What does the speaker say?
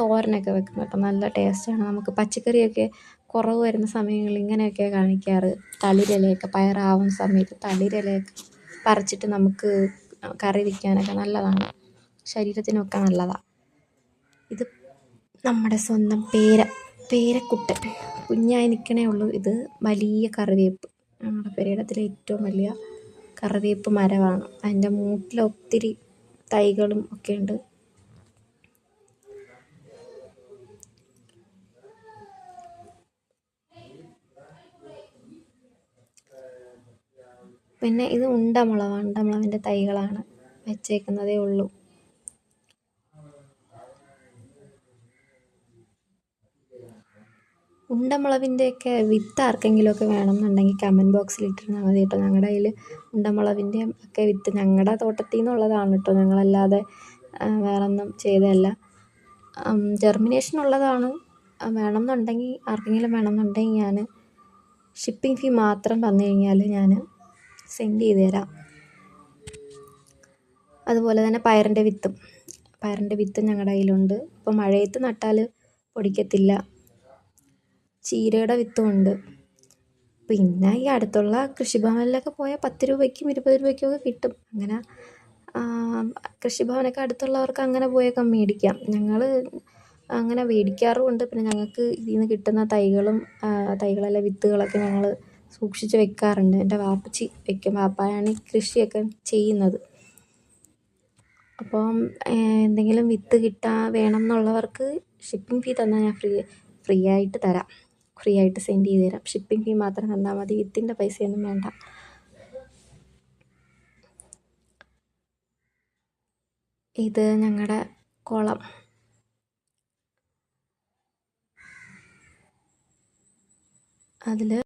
തോരനൊക്കെ വെക്കും കേട്ടോ. നല്ല ടേസ്റ്റാണ്. നമുക്ക് പച്ചക്കറിയൊക്കെ കുറവ് വരുന്ന സമയങ്ങളിൽ ഇങ്ങനെയൊക്കെ കാണിക്കാറ്. തളിരിലയൊക്കെ പയറാവുന്ന സമയത്ത് തളിരിലയൊക്കെ പറിച്ചിട്ട് നമുക്ക് കറി വയ്ക്കാനൊക്കെ നല്ലതാണ്, ശരീരത്തിനൊക്കെ നല്ലതാണ്. ഇത് നമ്മുടെ സ്വന്തം പേരക്കുട്ടൻ കുഞ്ഞായി നിൽക്കണേ ഉള്ളൂ. ഇത് വലിയ കറിവേപ്പ്, ഞങ്ങളുടെ പെരയിടത്തിലെ ഏറ്റവും വലിയ കറിവേപ്പ് മരമാണ്. അതിൻ്റെ മൂട്ടിൽ ഒത്തിരി തൈകളും ഒക്കെ ഉണ്ട്. പിന്നെ ഇത് ഉണ്ടമുളകാണ്, ഉണ്ടമുളകിൻ്റെ തൈകളാണ്, വെച്ചേക്കുന്നതേ ഉള്ളൂ. ഉണ്ടമുളകിൻ്റെയൊക്കെ വിത്ത് ആർക്കെങ്കിലുമൊക്കെ വേണമെന്നുണ്ടെങ്കിൽ കമൻറ്റ് ബോക്സിൽ ഇട്ടിരുന്നാൽ മതി കേട്ടോ. ഞങ്ങളുടെ കയ്യിൽ ഉണ്ടമുളകിൻ്റെ ഒക്കെ വിത്ത് ഞങ്ങളുടെ തോട്ടത്തിൽ നിന്നുള്ളതാണ് കേട്ടോ, ഞങ്ങളല്ലാതെ വേറൊന്നും ചെയ്തതല്ല. ജെർമിനേഷൻ ഉള്ളതാണ്. വേണമെന്നുണ്ടെങ്കിൽ ആർക്കെങ്കിലും വേണമെന്നുണ്ടെങ്കിൽ ഞാൻ ഷിപ്പിംഗ് ഫീ മാത്രം തന്നു കഴിഞ്ഞാൽ ഞാൻ സെൻഡ് ചെയ്ത് തരാം. അതുപോലെ തന്നെ പയറിൻ്റെ വിത്തും ഞങ്ങളുടെ കയ്യിലുണ്ട്. ഇപ്പോൾ മഴയത്ത് നട്ടാൽ പൊടിക്കത്തില്ല. ചീരയുടെ വിത്തുമുണ്ട്. പിന്നെ ഈ അടുത്തുള്ള കൃഷിഭവനിലൊക്കെ പോയാൽ 10 രൂപയ്ക്കും 20 രൂപയ്ക്കും ഒക്കെ കിട്ടും. അങ്ങനെ കൃഷിഭവനൊക്കെ അടുത്തുള്ളവർക്ക് അങ്ങനെ പോയൊക്കെ മേടിക്കാം. ഞങ്ങൾ അങ്ങനെ മേടിക്കാറുമുണ്ട്. പിന്നെ ഞങ്ങൾക്ക് ഇതിൽ നിന്ന് കിട്ടുന്ന തൈകളല്ല വിത്തുകളൊക്കെ ഞങ്ങൾ സൂക്ഷിച്ച് വെക്കാറുണ്ട്. എൻ്റെ വാപ്പച്ചി വെക്കും. വാപ്പായാണ് ഈ കൃഷിയൊക്കെ ചെയ്യുന്നത്. അപ്പം എന്തെങ്കിലും വിത്ത് വേണം എന്നുള്ളവർക്ക് ഷിപ്പിംഗ് ഫീ തന്നാൽ ഞാൻ ഫ്രീ ആയിട്ട് തരാം. ഫ്രീ ആയിട്ട് സെൻഡ് ചെയ്ത് തരാം. ഷിപ്പിംഗ് ഫീ മാത്രം തന്നാൽ മതി, വിത്തിൻ്റെ പൈസയൊന്നും വേണ്ട. ഇത് ഞങ്ങളുടെ കുളം. അതിൽ